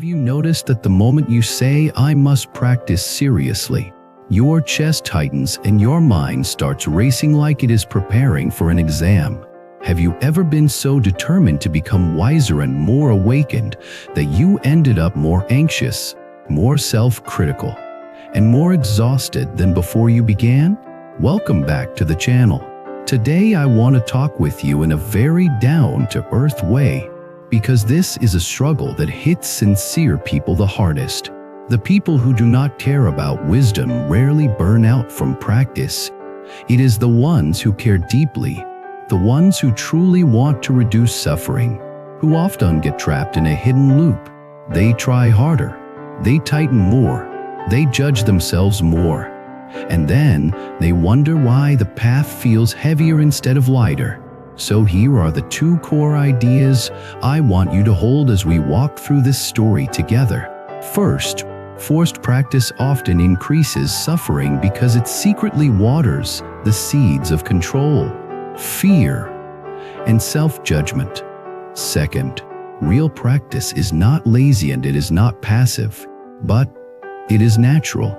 Have you noticed that the moment you say, "I must practice seriously," your chest tightens and your mind starts racing like it is preparing for an exam? Have you ever been so determined to become wiser and more awakened that you ended up more anxious, more self-critical, and more exhausted than before you began? Welcome back to the channel. Today I want to talk with you in a very down-to-earth way, because this is a struggle that hits sincere people the hardest. The people who do not care about wisdom rarely burn out from practice. It is the ones who care deeply, the ones who truly want to reduce suffering, who often get trapped in a hidden loop. They try harder, they tighten more, they judge themselves more, and then they wonder why the path feels heavier instead of lighter. So here are the two core ideas I want you to hold as we walk through this story together. First, forced practice often increases suffering because it secretly waters the seeds of control, fear, and self-judgment. Second, real practice is not lazy and it is not passive, but it is natural.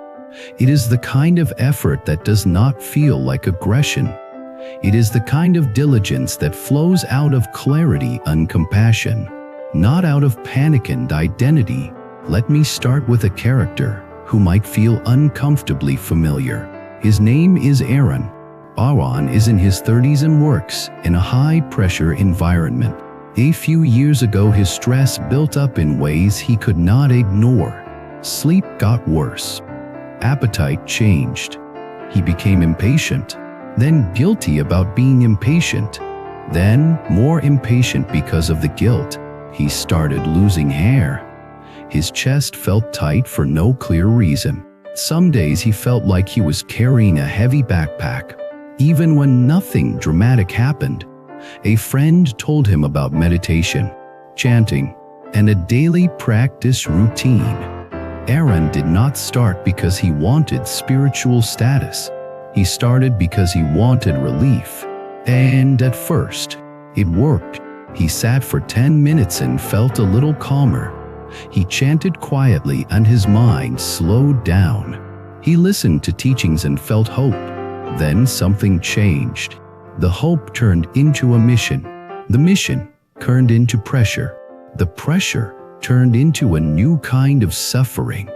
It is the kind of effort that does not feel like aggression. It is the kind of diligence that flows out of clarity and compassion, not out of panic and identity. Let me start with a character who might feel uncomfortably familiar. His name is Aaron. Aaron is in his 30s and works in a high-pressure environment. A few years ago, his stress built up in ways he could not ignore. Sleep got worse. Appetite changed. He became impatient, then guilty about being impatient, then more impatient because of the guilt. He started losing hair. His chest felt tight for no clear reason. Some days he felt like he was carrying a heavy backpack. Even when nothing dramatic happened, a friend told him about meditation, chanting, and a daily practice routine. Aaron did not start because he wanted spiritual status. He started because he wanted relief. And at first, it worked. He sat for 10 minutes and felt a little calmer. He chanted quietly and his mind slowed down. He listened to teachings and felt hope. Then something changed. The hope turned into a mission. The mission turned into pressure. The pressure turned into a new kind of suffering.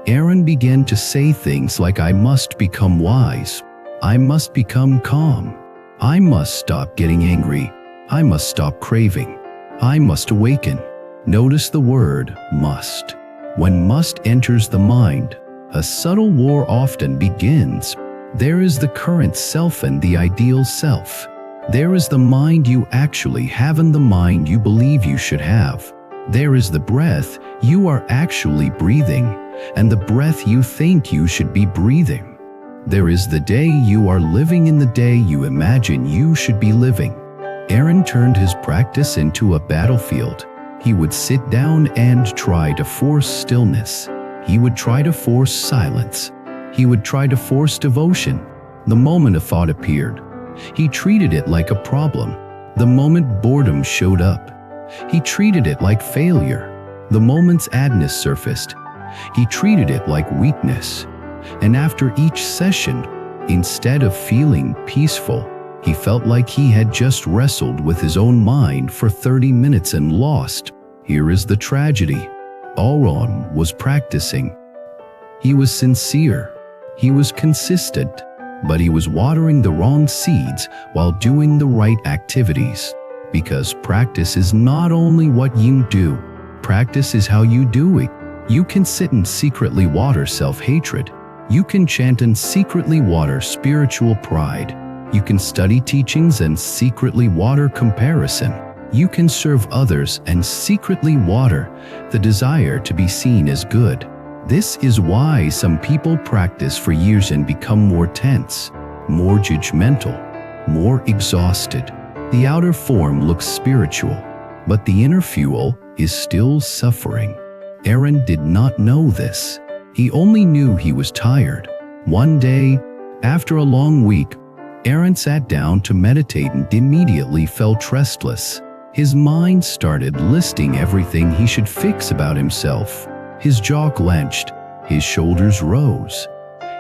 Aaron began to say things like, "I must become wise. I must become calm. I must stop getting angry. I must stop craving. I must awaken." Notice the word must. When must enters the mind, a subtle war often begins. There is the current self and the ideal self. There is the mind you actually have and the mind you believe you should have. There is the breath you are actually breathing and the breath you think you should be breathing. There is the day you are living and the day you imagine you should be living. Aaron turned his practice into a battlefield. He would sit down and try to force stillness. He would try to force silence. He would try to force devotion. The moment a thought appeared, he treated it like a problem. The moment boredom showed up, he treated it like failure. The moment sadness surfaced, he treated it like weakness. And after each session, instead of feeling peaceful, he felt like he had just wrestled with his own mind for 30 minutes and lost. Here is the tragedy. Aaron was practicing. He was sincere. He was consistent. But he was watering the wrong seeds while doing the right activities. Because practice is not only what you do, practice is how you do it. You can sit and secretly water self-hatred. You can chant and secretly water spiritual pride. You can study teachings and secretly water comparison. You can serve others and secretly water the desire to be seen as good. This is why some people practice for years and become more tense, more judgmental, more exhausted. The outer form looks spiritual, but the inner fuel is still suffering. Aaron did not know this. He only knew he was tired. One day, after a long week, Aaron sat down to meditate and immediately felt restless. His mind started listing everything he should fix about himself. His jaw clenched, his shoulders rose.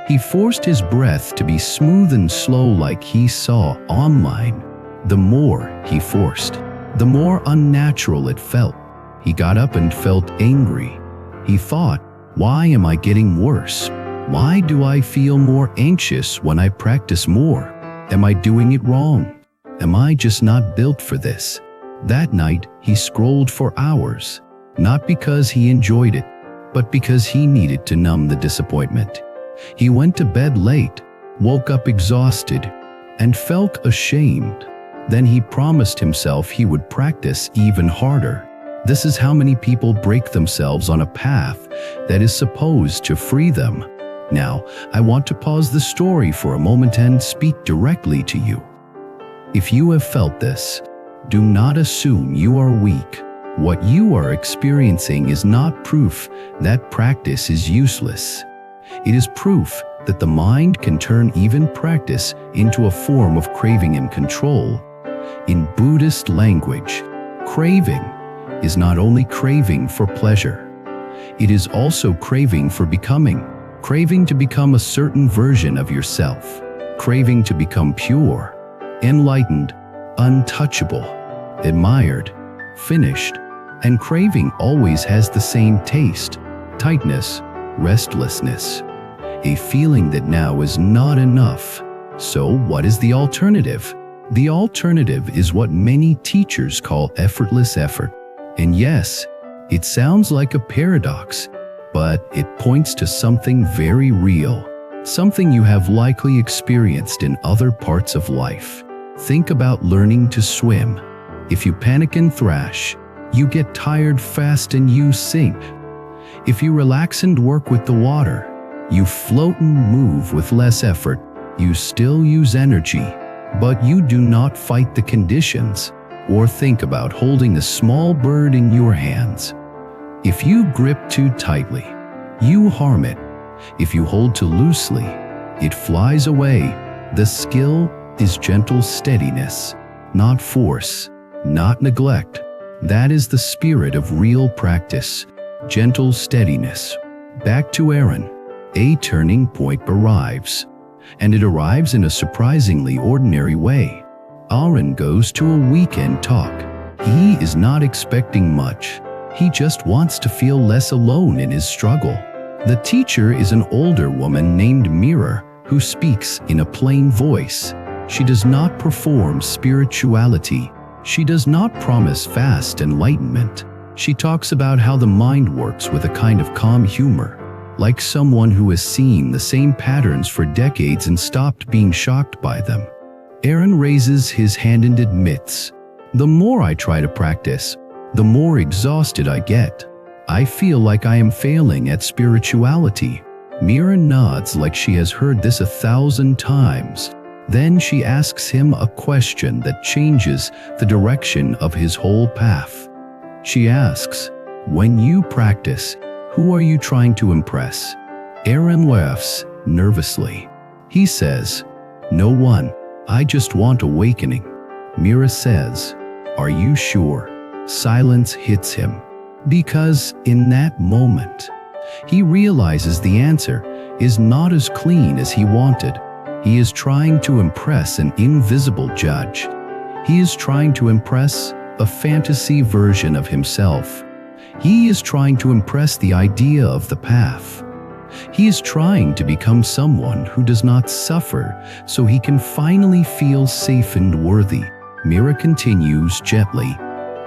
He forced his breath to be smooth and slow like he saw online. The more he forced, the more unnatural it felt. He got up and felt angry. He thought, why am I getting worse? Why do I feel more anxious when I practice more? Am I doing it wrong? Am I just not built for this? That night, he scrolled for hours, not because he enjoyed it, but because he needed to numb the disappointment. He went to bed late, woke up exhausted, and felt ashamed. Then he promised himself he would practice even harder. This is how many people break themselves on a path that is supposed to free them. Now, I want to pause the story for a moment and speak directly to you. If you have felt this, do not assume you are weak. What you are experiencing is not proof that practice is useless. It is proof that the mind can turn even practice into a form of craving and control. In Buddhist language, craving is not only craving for pleasure, it is also craving for becoming, craving to become a certain version of yourself, craving to become pure, enlightened, untouchable, admired, finished, and craving always has the same taste: tightness, restlessness, a feeling that now is not enough. So what is the alternative? The alternative is what many teachers call effortless effort. And yes, it sounds like a paradox, but it points to something very real, something you have likely experienced in other parts of life. Think about learning to swim. If you panic and thrash, you get tired fast and you sink. If you relax and work with the water, you float and move with less effort. You still use energy, but you do not fight the conditions. Or think about holding a small bird in your hands. If you grip too tightly, you harm it. If you hold too loosely, it flies away. The skill is gentle steadiness, not force, not neglect. That is the spirit of real practice, gentle steadiness. Back to Aaron. A turning point arrives, and it arrives in a surprisingly ordinary way. Aaron goes to a weekend talk. He is not expecting much. He just wants to feel less alone in his struggle. The teacher is an older woman named Mira who speaks in a plain voice. She does not perform spirituality. She does not promise fast enlightenment. She talks about how the mind works with a kind of calm humor, like someone who has seen the same patterns for decades and stopped being shocked by them. Aaron raises his hand and admits, "The more I try to practice, the more exhausted I get. I feel like I am failing at spirituality." Mira nods like she has heard this 1,000 times. Then she asks him a question that changes the direction of his whole path. She asks, "When you practice, who are you trying to impress?" Aaron laughs nervously. He says, "No one. I just want awakening." Mira says, "Are you sure?" Silence hits him, because in that moment, he realizes the answer is not as clean as he wanted. He is trying to impress an invisible judge. He is trying to impress a fantasy version of himself. He is trying to impress the idea of the path. He is trying to become someone who does not suffer so he can finally feel safe and worthy. Mira continues gently.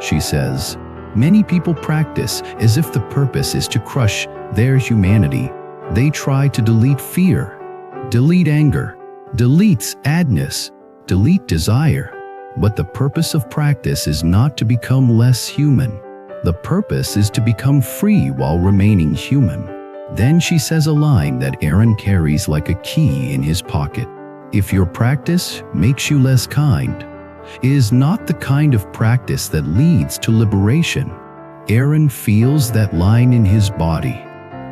She says, "Many people practice as if the purpose is to crush their humanity. They try to delete fear, delete anger, delete sadness, delete desire. But the purpose of practice is not to become less human. The purpose is to become free while remaining human." Then she says a line that Aaron carries like a key in his pocket. "If your practice makes you less kind, it is not the kind of practice that leads to liberation." Aaron feels that line in his body,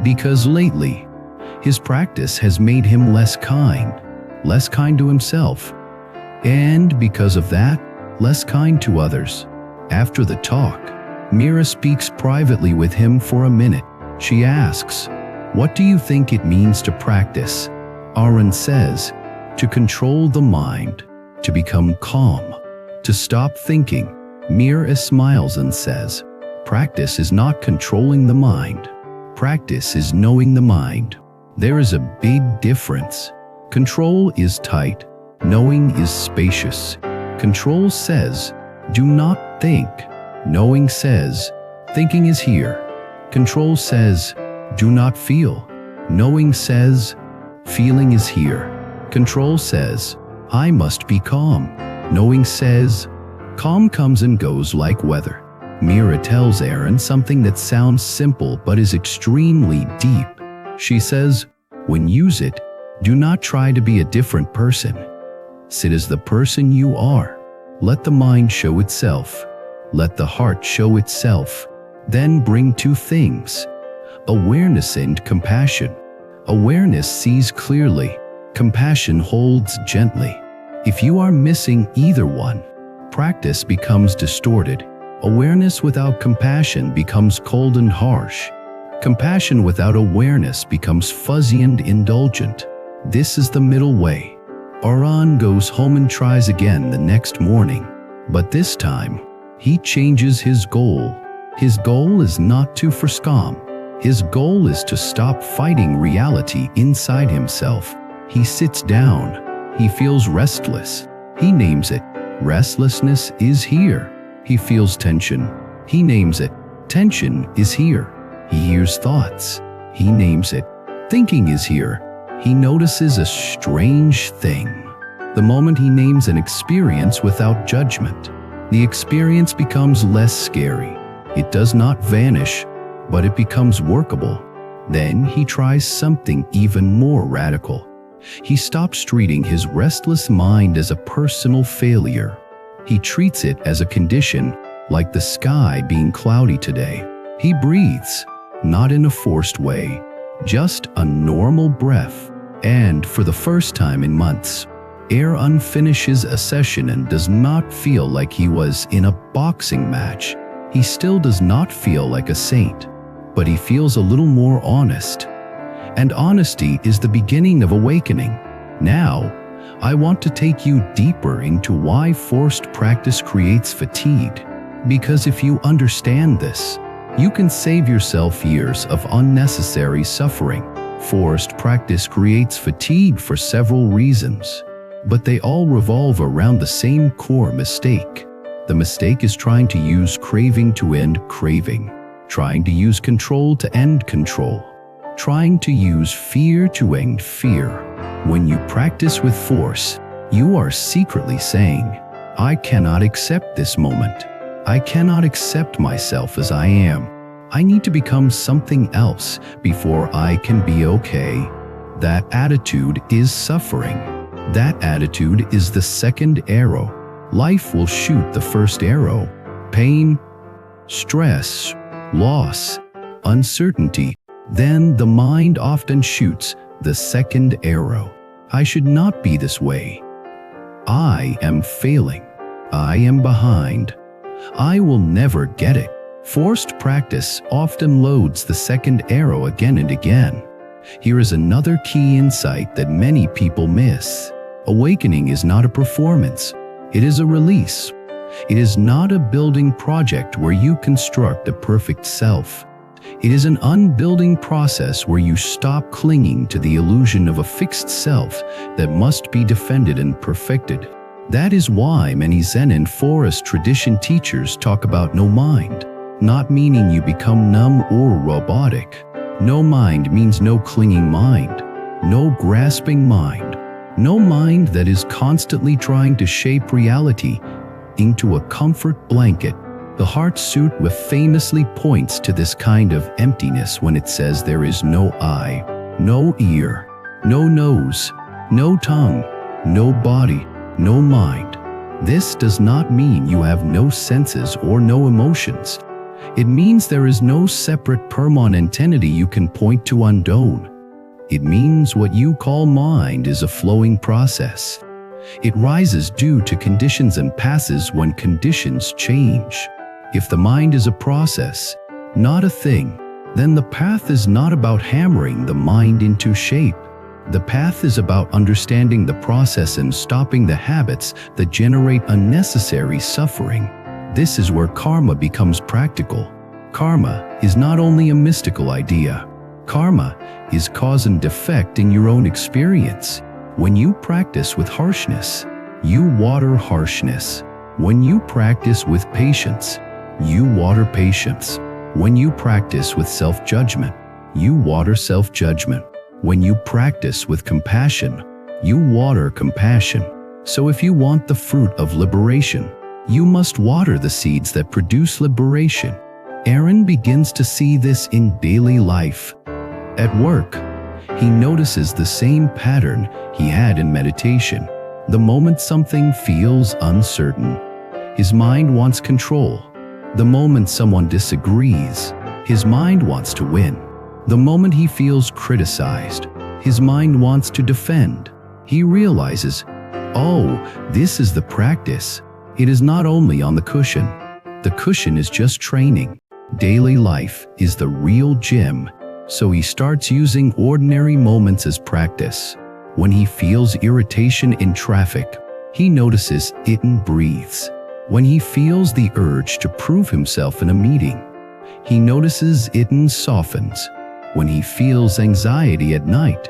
because lately, his practice has made him less kind to himself, and because of that, less kind to others. After the talk, Mira speaks privately with him for a minute. She asks, "What do you think it means to practice?" Aaron says, "To control the mind, to become calm, to stop thinking." Mira smiles and says, "Practice is not controlling the mind. Practice is knowing the mind. There is a big difference. Control is tight, knowing is spacious. Control says, do not think. Knowing says, thinking is here. Control says, do not feel. Knowing says, feeling is here. Control says, I must be calm. Knowing says, calm comes and goes like weather." Mira tells Aaron something that sounds simple but is extremely deep. She says, "When use it, do not try to be a different person. Sit as the person you are. Let the mind show itself. Let the heart show itself. Then bring two things: awareness and compassion. Awareness sees clearly. Compassion holds gently. If you are missing either one, practice becomes distorted. Awareness without compassion becomes cold and harsh. Compassion without awareness becomes fuzzy and indulgent. This is the middle way." Aaron goes home and tries again the next morning. But this time, he changes his goal. His goal is not to forscom. His goal is to stop fighting reality inside himself. He sits down. He feels restless. He names it. Restlessness is here. He feels tension. He names it. Tension is here. He hears thoughts. He names it. Thinking is here. He notices a strange thing. The moment he names an experience without judgment, the experience becomes less scary. It does not vanish, but it becomes workable. Then he tries something even more radical. He stops treating his restless mind as a personal failure. He treats it as a condition, like the sky being cloudy today. He breathes, not in a forced way, just a normal breath. And for the first time in months, Aaron finishes a session and does not feel like he was in a boxing match. He still does not feel like a saint, but he feels a little more honest. And honesty is the beginning of awakening. Now, I want to take you deeper into why forced practice creates fatigue. Because if you understand this, you can save yourself years of unnecessary suffering. Forced practice creates fatigue for several reasons, but they all revolve around the same core mistake. The mistake is trying to use craving to end craving, trying to use control to end control, trying to use fear to end fear. When you practice with force, you are secretly saying, I cannot accept this moment. I cannot accept myself as I am. I need to become something else before I can be okay. That attitude is suffering. That attitude is the second arrow. Life will shoot the first arrow: pain, stress, loss, uncertainty. Then the mind often shoots the second arrow. I should not be this way. I am failing. I am behind. I will never get it. Forced practice often loads the second arrow again and again. Here is another key insight that many people miss. Awakening is not a performance. It is a release. It is not a building project where you construct a perfect self. It is an unbuilding process where you stop clinging to the illusion of a fixed self that must be defended and perfected. That is why many Zen and forest tradition teachers talk about no mind, not meaning you become numb or robotic. No mind means no clinging mind, no grasping mind, no mind that is constantly trying to shape reality into a comfort blanket. The heart suit famously points to this kind of emptiness when it says there is no eye, no ear, no nose, no tongue, no body, no mind. This does not mean you have no senses or no emotions. It means there is no separate permanent entity you can point to undone. It means what you call mind is a flowing process. It rises due to conditions and passes when conditions change. If the mind is a process, not a thing, then the path is not about hammering the mind into shape. The path is about understanding the process and stopping the habits that generate unnecessary suffering. This is where karma becomes practical. Karma is not only a mystical idea. Karma is cause and effect in your own experience. When you practice with harshness, you water harshness. When you practice with patience, you water patience. When you practice with self-judgment, you water self-judgment. When you practice with compassion, you water compassion. So if you want the fruit of liberation, you must water the seeds that produce liberation. Aaron begins to see this in daily life. At work, he notices the same pattern he had in meditation. The moment something feels uncertain, his mind wants control. The moment someone disagrees, his mind wants to win. The moment he feels criticized, his mind wants to defend. He realizes, oh, this is the practice. It is not only on the cushion. The cushion is just training. Daily life is the real gym. So he starts using ordinary moments as practice. When he feels irritation in traffic, he notices it and breathes. When he feels the urge to prove himself in a meeting, he notices it and softens. When he feels anxiety at night,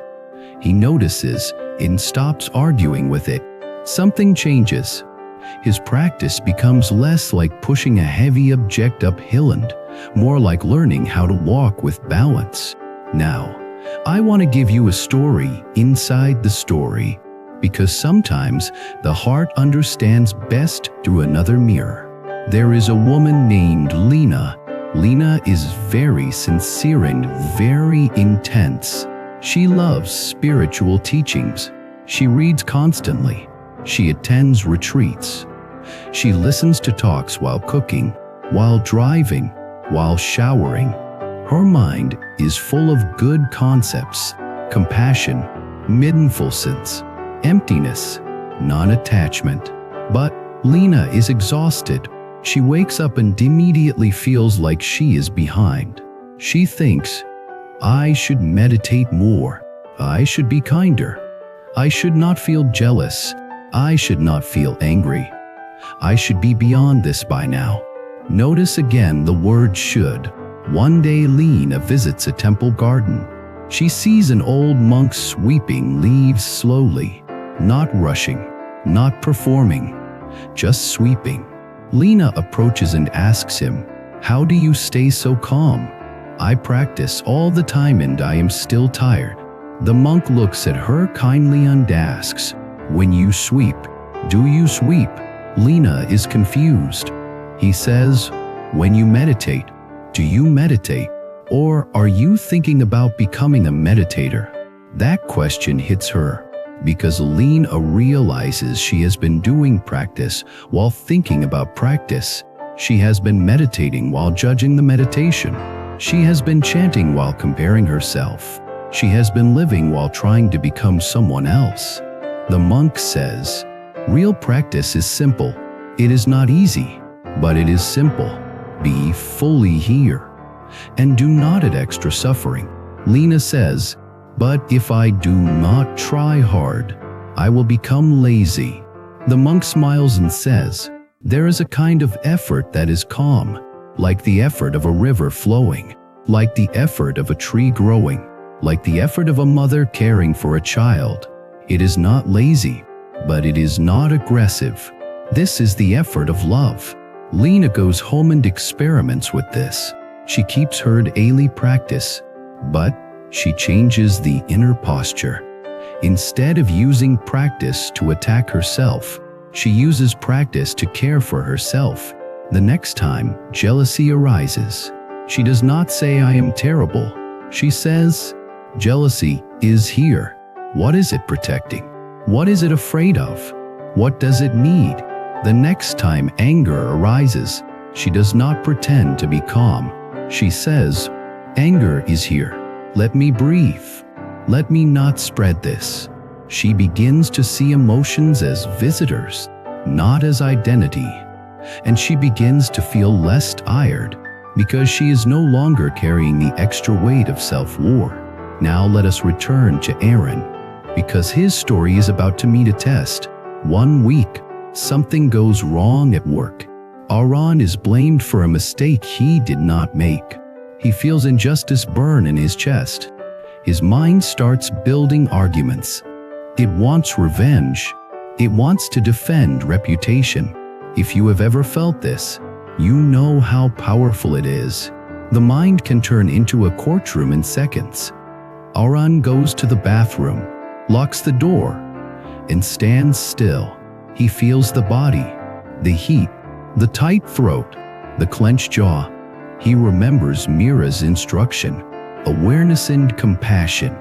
he notices it and stops arguing with it. Something changes. His practice becomes less like pushing a heavy object uphill and more like learning how to walk with balance. Now, I want to give you a story inside the story, because sometimes the heart understands best through another mirror. There is a woman named Lena. Lena is very sincere and very intense. She loves spiritual teachings. She reads constantly. She attends retreats. She listens to talks while cooking, while driving, while showering. Her mind is full of good concepts, compassion, mindfulness, emptiness, non-attachment. But Lena is exhausted. She wakes up and immediately feels like she is behind. She thinks, I should meditate more. I should be kinder. I should not feel jealous. I should not feel angry. I should be beyond this by now. Notice again the word should. One day Lena visits a temple garden. She sees an old monk sweeping leaves slowly, not rushing, not performing, just sweeping. Lena approaches and asks him, how do you stay so calm? I practice all the time and I am still tired. The monk looks at her kindly and asks, when you sweep, do you sweep? Lena is confused. He says, when you meditate, do you meditate? Or are you thinking about becoming a meditator? That question hits her, because Lena realizes she has been doing practice while thinking about practice. She has been meditating while judging the meditation. She has been chanting while comparing herself. She has been living while trying to become someone else. The monk says, real practice is simple. It is not easy, but it is simple. Be fully here and do not add extra suffering. Lena says, but if I do not try hard, I will become lazy. The monk smiles and says, there is a kind of effort that is calm, like the effort of a river flowing, like the effort of a tree growing, like the effort of a mother caring for a child. It is not lazy, but it is not aggressive. This is the effort of love. Lena goes home and experiments with this. She keeps her daily practice, but she changes the inner posture. Instead of using practice to attack herself, she uses practice to care for herself. The next time jealousy arises, she does not say, I am terrible. She says, jealousy is here. What is it protecting? What is it afraid of? What does it need? The next time anger arises, she does not pretend to be calm. She says, anger is here. Let me breathe. Let me not spread this. She begins to see emotions as visitors, not as identity. and she begins to feel less tired because she is no longer carrying the extra weight of self-war. Now let us return to Aaron, because his story is about to meet a test. One week, something goes wrong at work. Aaron is blamed for a mistake he did not make. He feels injustice burn in his chest. His mind starts building arguments. It wants revenge. It wants to defend reputation. If you have ever felt this, you know how powerful it is. The mind can turn into a courtroom in seconds. Aaron goes to the bathroom, locks the door, and stands still. He feels the body, the heat, the tight throat, the clenched jaw. He remembers Mira's instruction, awareness and compassion.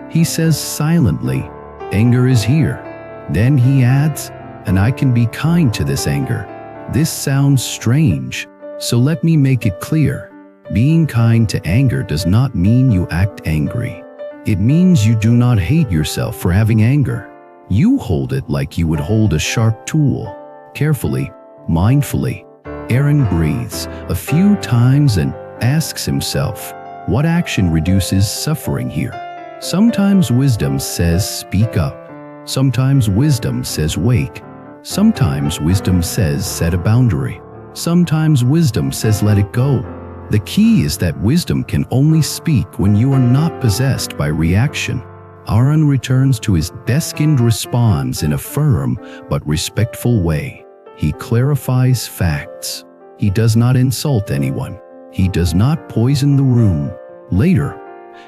He says silently, "Anger is here." Then he adds, "And I can be kind to this anger." This sounds strange, so let me make it clear. Being kind to anger does not mean you act angry. It means you do not hate yourself for having anger. You hold it like you would hold a sharp tool. Carefully, mindfully, Aaron breathes a few times and asks himself, what action reduces suffering here? Sometimes wisdom says speak up. Sometimes wisdom says wake. Sometimes wisdom says set a boundary. Sometimes wisdom says let it go. The key is that wisdom can only speak when you are not possessed by reaction. Aaron returns to his desk and responds in a firm but respectful way. He clarifies facts. He does not insult anyone. He does not poison the room. Later,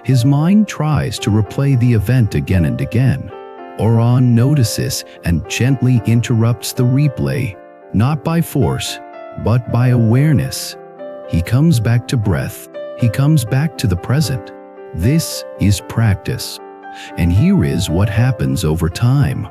his mind tries to replay the event again and again. Aaron notices and gently interrupts the replay, not by force, but by awareness. He comes back to breath. He comes back to the present. This is practice. And here is what happens over time.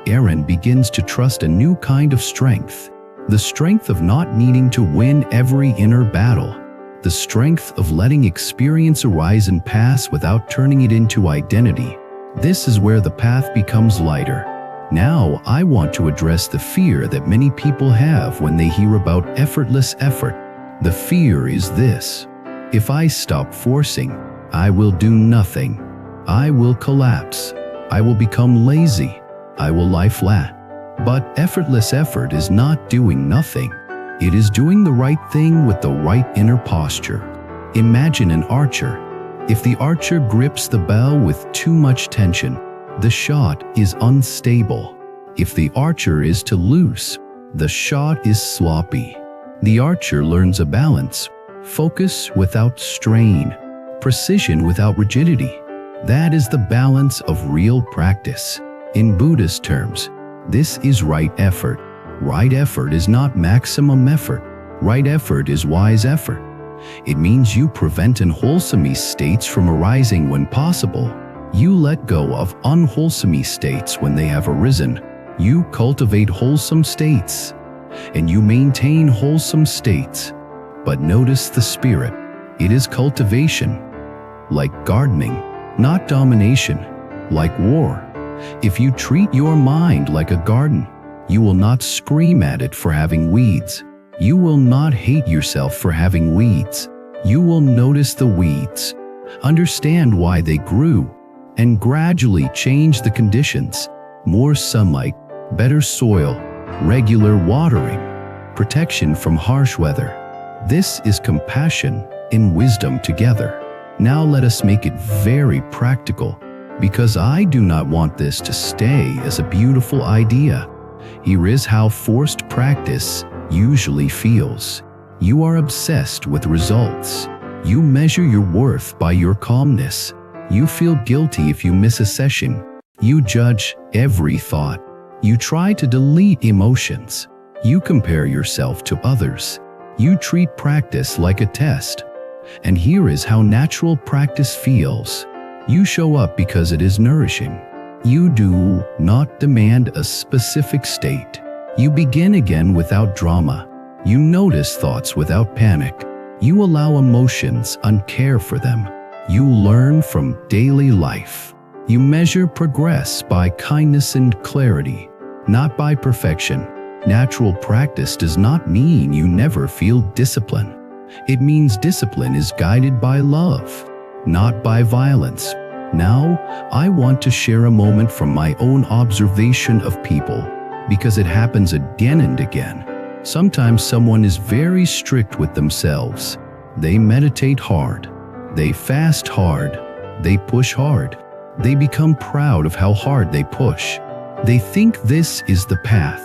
Aaron begins to trust a new kind of strength. The strength of not needing to win every inner battle. The strength of letting experience arise and pass without turning it into identity. This is where the path becomes lighter. Now, I want to address the fear that many people have when they hear about effortless effort. The fear is this: if I stop forcing, I will do nothing. I will collapse. I will become lazy. I will lie flat. But effortless effort is not doing nothing. It is doing the right thing with the right inner posture. Imagine an archer. If the archer grips the bow with too much tension, the shot is unstable. If the archer is too loose, the shot is sloppy. The archer learns a balance, focus without strain, precision without rigidity. That is the balance of real practice. In Buddhist terms, this is right effort. Right effort is not maximum effort. Right effort is wise effort. It means you prevent unwholesome states from arising when possible. You let go of unwholesome states when they have arisen. You cultivate wholesome states, and you maintain wholesome states. But notice the spirit. It is cultivation, like gardening, not domination, like war. If you treat your mind like a garden, you will not scream at it for having weeds. You will not hate yourself for having weeds. You will notice the weeds, understand why they grew, and gradually change the conditions. More sunlight, better soil, regular watering, protection from harsh weather. This is compassion and wisdom together. Now let us make it very practical, because I do not want this to stay as a beautiful idea. Here is how forced practice usually feels. You are obsessed with results. You measure your worth by your calmness. You feel guilty if you miss a session. You judge every thought. You try to delete emotions. You compare yourself to others. You treat practice like a test. And here is how natural practice feels. You show up because it is nourishing. You do not demand a specific state. You begin again without drama. You notice thoughts without panic. You allow emotions and care for them. You learn from daily life. You measure progress by kindness and clarity, not by perfection. Natural practice does not mean you never feel discipline. It means discipline is guided by love, not by violence. Now, I want to share a moment from my own observation of people, because it happens again and again. Sometimes someone is very strict with themselves. They meditate hard. They fast hard. They push hard. They become proud of how hard they push. They think this is the path,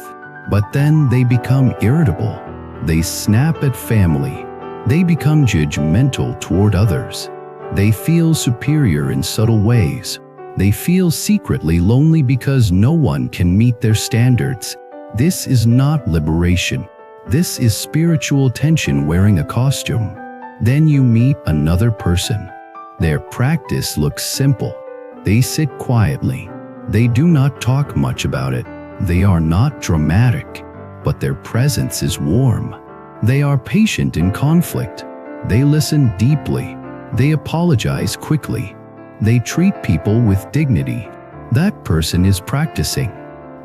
but then they become irritable. They snap at family. They become judgmental toward others. They feel superior in subtle ways. They feel secretly lonely because no one can meet their standards. This is not liberation. This is spiritual tension wearing a costume. Then you meet another person. Their practice looks simple. They sit quietly. They do not talk much about it. They are not dramatic, but their presence is warm. They are patient in conflict. They listen deeply. They apologize quickly. They treat people with dignity. That person is practicing.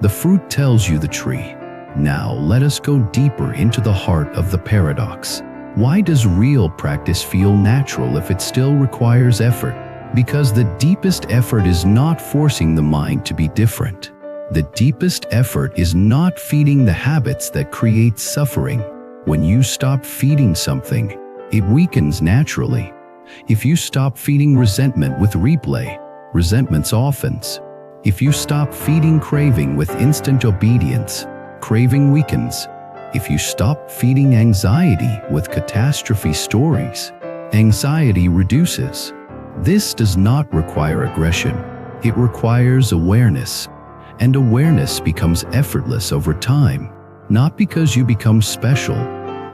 The fruit tells you the tree. Now let us go deeper into the heart of the paradox. Why does real practice feel natural if it still requires effort? Because the deepest effort is not forcing the mind to be different. The deepest effort is not feeding the habits that create suffering. When you stop feeding something, it weakens naturally. If you stop feeding resentment with replay, resentment softens. If you stop feeding craving with instant obedience, craving weakens. If you stop feeding anxiety with catastrophe stories, anxiety reduces. This does not require aggression. It requires awareness. And awareness becomes effortless over time, not because you become special,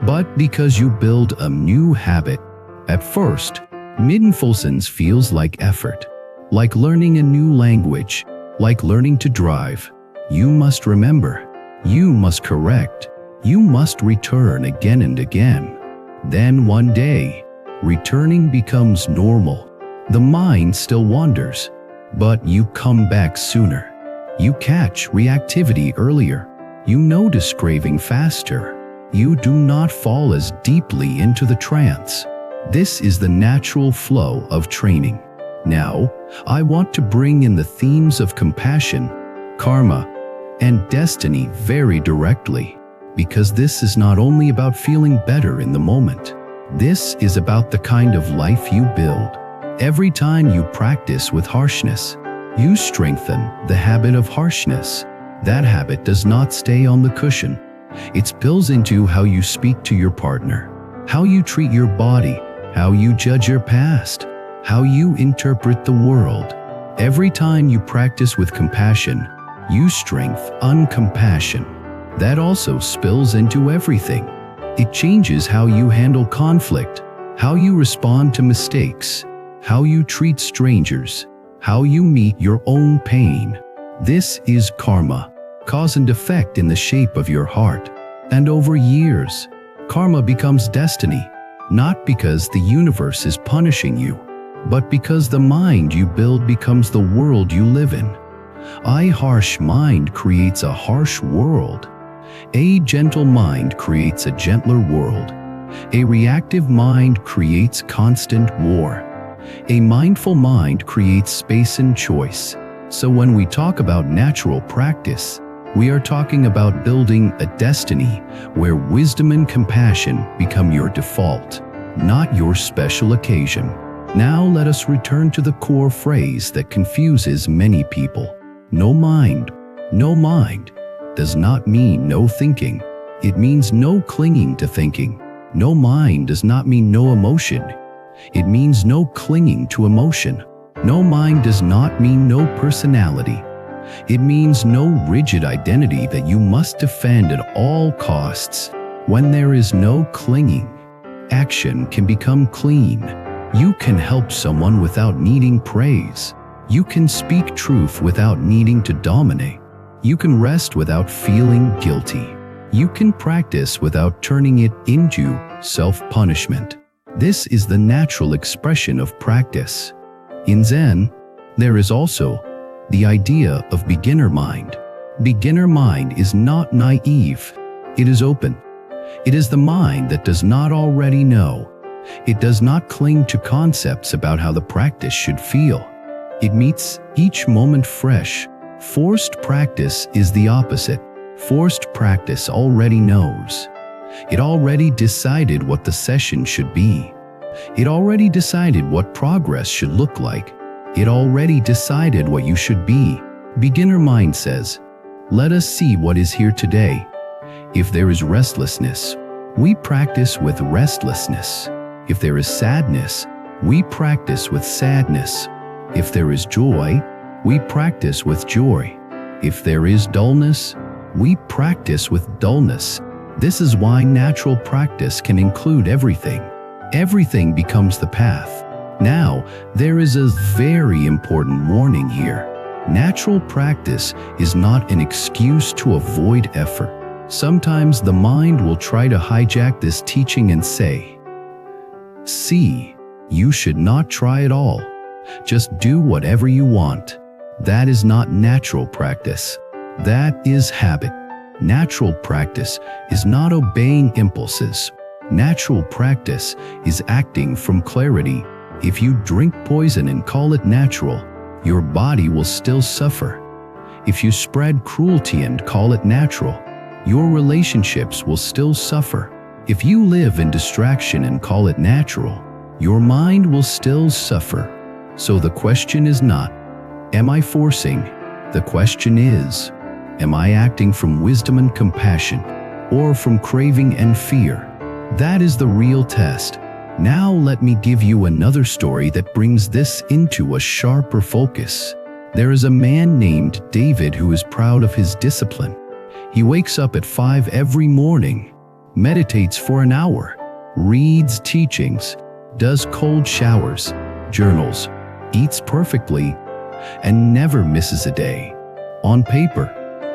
but because you build a new habit. At first, mindfulness feels like effort, like learning a new language, like learning to drive. You must remember, you must correct, you must return again and again. Then one day, returning becomes normal. The mind still wanders, but you come back sooner. You catch reactivity earlier. You notice craving faster. You do not fall as deeply into the trance. This is the natural flow of training. Now, I want to bring in the themes of compassion, karma, and destiny very directly, because this is not only about feeling better in the moment. This is about the kind of life you build. Every time you practice with harshness, you strengthen the habit of harshness. That habit does not stay on the cushion. It spills into how you speak to your partner, how you treat your body, how you judge your past, how you interpret the world. Every time you practice with compassion, you strengthen uncompassion. That also spills into everything. It changes how you handle conflict, how you respond to mistakes, how you treat strangers, how you meet your own pain. This is karma, cause and effect in the shape of your heart. And over years, karma becomes destiny, not because the universe is punishing you, but because the mind you build becomes the world you live in. A harsh mind creates a harsh world. A gentle mind creates a gentler world. A reactive mind creates constant war. A mindful mind creates space and choice. So when we talk about natural practice, we are talking about building a destiny where wisdom and compassion become your default, not your special occasion. Now let us return to the core phrase that confuses many people. No mind. No mind does not mean no thinking. It means no clinging to thinking. No mind does not mean no emotion. It means no clinging to emotion. No mind does not mean no personality. It means no rigid identity that you must defend at all costs. When there is no clinging, action can become clean. You can help someone without needing praise. You can speak truth without needing to dominate. You can rest without feeling guilty. You can practice without turning it into self-punishment. This is the natural expression of practice. In Zen, there is also the idea of beginner mind. Beginner mind is not naive. It is open. It is the mind that does not already know. It does not cling to concepts about how the practice should feel. It meets each moment fresh. Forced practice is the opposite. Forced practice already knows. It already decided what the session should be. It already decided what progress should look like. It already decided what you should be. Beginner mind says, "Let us see what is here today." If there is restlessness, we practice with restlessness. If there is sadness, we practice with sadness. If there is joy, we practice with joy. If there is dullness, we practice with dullness. This is why natural practice can include everything. Everything becomes the path. Now, there is a very important warning here. Natural practice is not an excuse to avoid effort. Sometimes the mind will try to hijack this teaching and say, "See, you should not try at all. Just do whatever you want." That is not natural practice. That is habit. Natural practice is not obeying impulses. Natural practice is acting from clarity. If you drink poison and call it natural, your body will still suffer. If you spread cruelty and call it natural, your relationships will still suffer. If you live in distraction and call it natural, your mind will still suffer. So the question is not, am I forcing? The question is, am I acting from wisdom and compassion, or from craving and fear? That is the real test. Now let me give you another story that brings this into a sharper focus. There is a man named David who is proud of his discipline. He wakes up at 5 every morning, meditates for an hour, reads teachings, does cold showers, journals, eats perfectly, and never misses a day. On paper,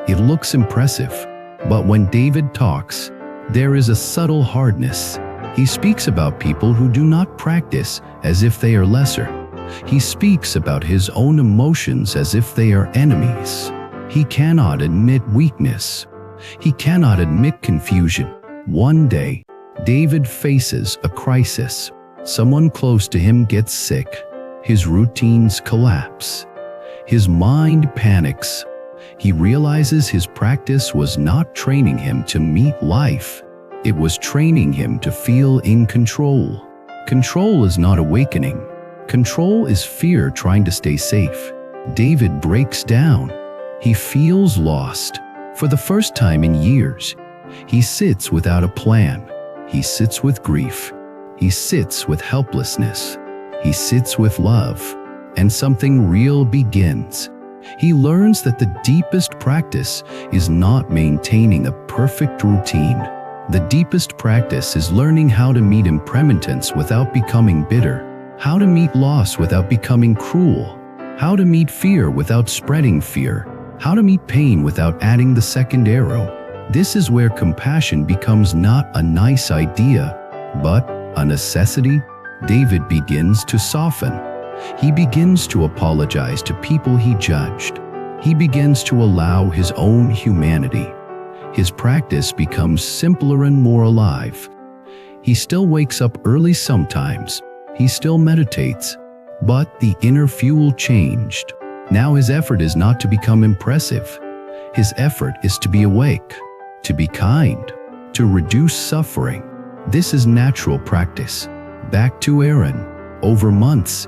it looks impressive, but when David talks, there is a subtle hardness. He speaks about people who do not practice as if they are lesser. He speaks about his own emotions as if they are enemies. He cannot admit weakness. He cannot admit confusion. One day, David faces a crisis. Someone close to him gets sick. His routines collapse. His mind panics. He realizes his practice was not training him to meet life. It was training him to feel in control. Control is not awakening. Control is fear trying to stay safe. David breaks down. He feels lost. For the first time in years, he sits without a plan. He sits with grief. He sits with helplessness. He sits with love. And something real begins. He learns that the deepest practice is not maintaining a perfect routine. The deepest practice is learning how to meet impermanence without becoming bitter, how to meet loss without becoming cruel, how to meet fear without spreading fear, how to meet pain without adding the second arrow. This is where compassion becomes not a nice idea, but a necessity. David begins to soften. He begins to apologize to people he judged. He begins to allow his own humanity. His practice becomes simpler and more alive. He still wakes up early sometimes. He still meditates. But the inner fuel changed. Now his effort is not to become impressive. His effort is to be awake, to be kind, to reduce suffering. This is natural practice. Back to Aaron. Over months,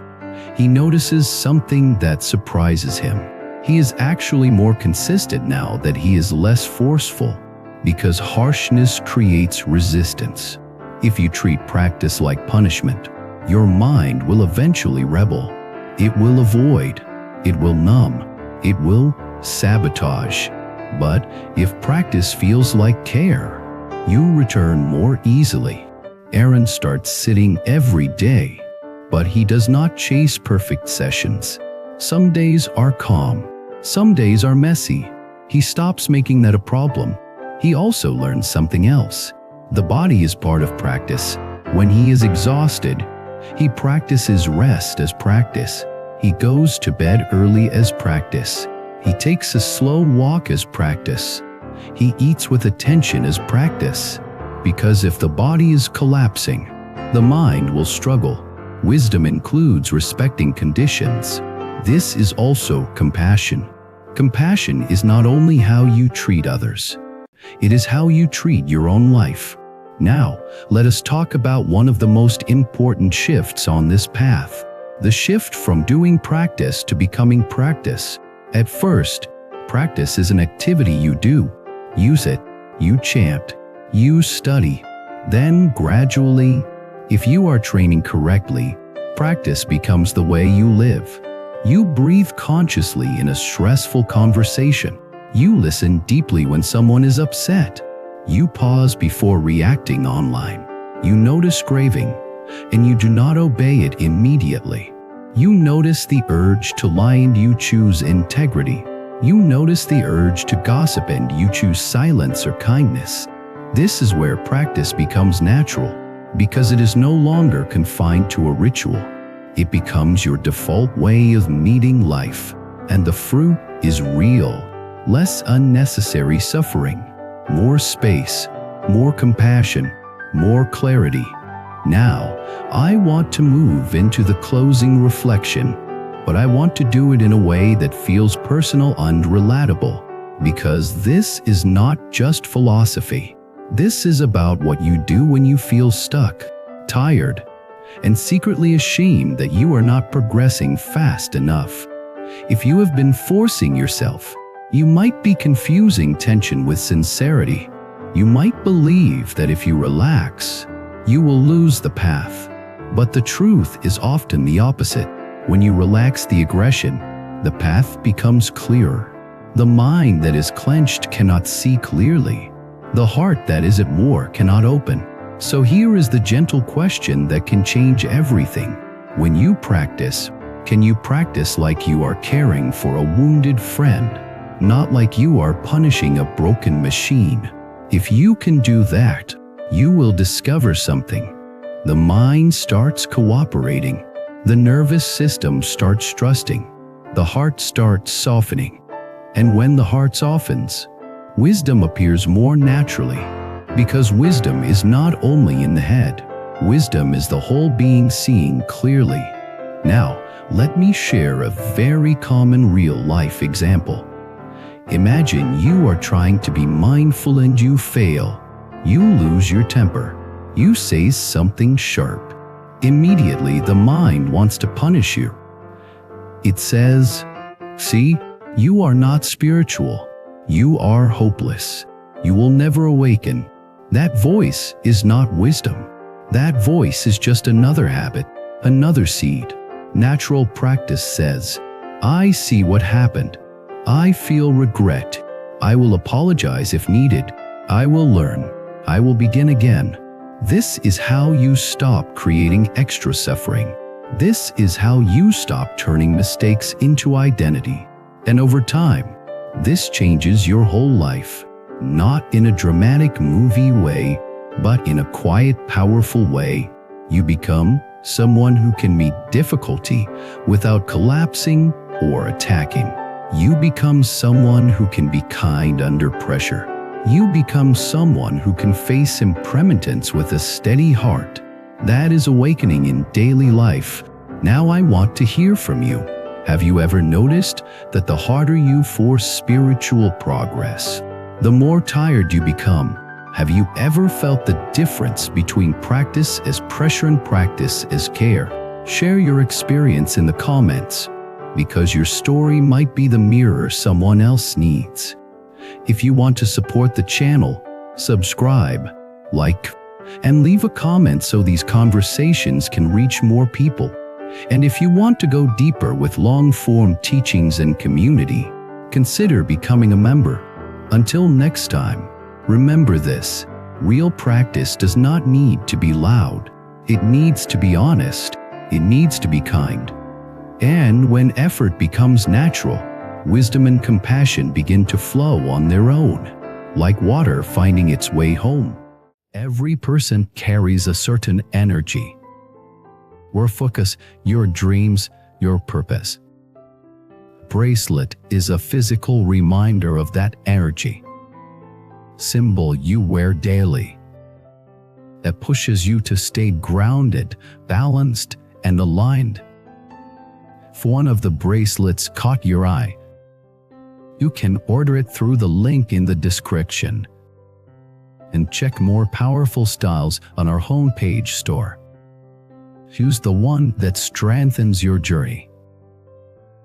he notices something that surprises him. He is actually more consistent now that he is less forceful, because harshness creates resistance. If you treat practice like punishment, your mind will eventually rebel. It will avoid. It will numb. It will sabotage. But if practice feels like care, you return more easily. Aaron starts sitting every day, but he does not chase perfect sessions. Some days are calm. Some days are messy. He stops making that a problem. He also learns something else. The body is part of practice. When he is exhausted, he practices rest as practice. He goes to bed early as practice. He takes a slow walk as practice. He eats with attention as practice. Because if the body is collapsing, the mind will struggle. Wisdom includes respecting conditions. This is also compassion. Compassion is not only how you treat others, it is how you treat your own life. Now, let us talk about one of the most important shifts on this path. The shift from doing practice to becoming practice. At first, practice is an activity you do. Use it, you chant, you study. Then gradually, if you are training correctly, practice becomes the way you live. You breathe consciously in a stressful conversation. You listen deeply when someone is upset. You pause before reacting online. You notice craving, and you do not obey it immediately. You notice the urge to lie and you choose integrity. You notice the urge to gossip and you choose silence or kindness. This is where practice becomes natural, because it is no longer confined to a ritual. It becomes your default way of meeting life, and the fruit is real. Less unnecessary suffering, more space, more compassion, more clarity. Now, I want to move into the closing reflection, but I want to do it in a way that feels personal and relatable, because this is not just philosophy. This is about what you do when you feel stuck, tired, and secretly ashamed that you are not progressing fast enough. If you have been forcing yourself, you might be confusing tension with sincerity. You might believe that if you relax, you will lose the path. But the truth is often the opposite. When you relax the aggression, the path becomes clearer. The mind that is clenched cannot see clearly. The heart that is at war cannot open. So here is the gentle question that can change everything. When you practice, can you practice like you are caring for a wounded friend, not like you are punishing a broken machine? If you can do that, you will discover something. The mind starts cooperating. The nervous system starts trusting. The heart starts softening. And when the heart softens, wisdom appears more naturally. Because wisdom is not only in the head, wisdom is the whole being seeing clearly. Now, let me share a very common real-life example. Imagine you are trying to be mindful and you fail. You lose your temper. You say something sharp. Immediately, the mind wants to punish you. It says, "See, you are not spiritual. You are hopeless. You will never awaken." That voice is not wisdom. That voice is just another habit, another seed. Natural practice says, "I see what happened. I feel regret. I will apologize if needed. I will learn. I will begin again." This is how you stop creating extra suffering. This is how you stop turning mistakes into identity. And over time, this changes your whole life. Not in a dramatic movie way, but in a quiet, powerful way. You become someone who can meet difficulty without collapsing or attacking. You become someone who can be kind under pressure. You become someone who can face impermanence with a steady heart. That is awakening in daily life. Now I want to hear from you. Have you ever noticed that the harder you force spiritual progress, the more tired you become? Have you ever felt the difference between practice as pressure and practice as care? Share your experience in the comments, because your story might be the mirror someone else needs. If you want to support the channel, subscribe, like, and leave a comment so these conversations can reach more people. And if you want to go deeper with long-form teachings and community, consider becoming a member. Until next time, remember this: real practice does not need to be loud. It needs to be honest. It needs to be kind. And when effort becomes natural, wisdom and compassion begin to flow on their own, like water finding its way home. Every person carries a certain energy. Your focus, your dreams, your purpose. bracelet is a physical reminder of that energy. Symbol you wear daily. That pushes you to stay grounded, balanced, and aligned. If one of the bracelets caught your eye, you can order it through the link in the description. And check more powerful styles on our homepage store. Choose the one that strengthens your journey.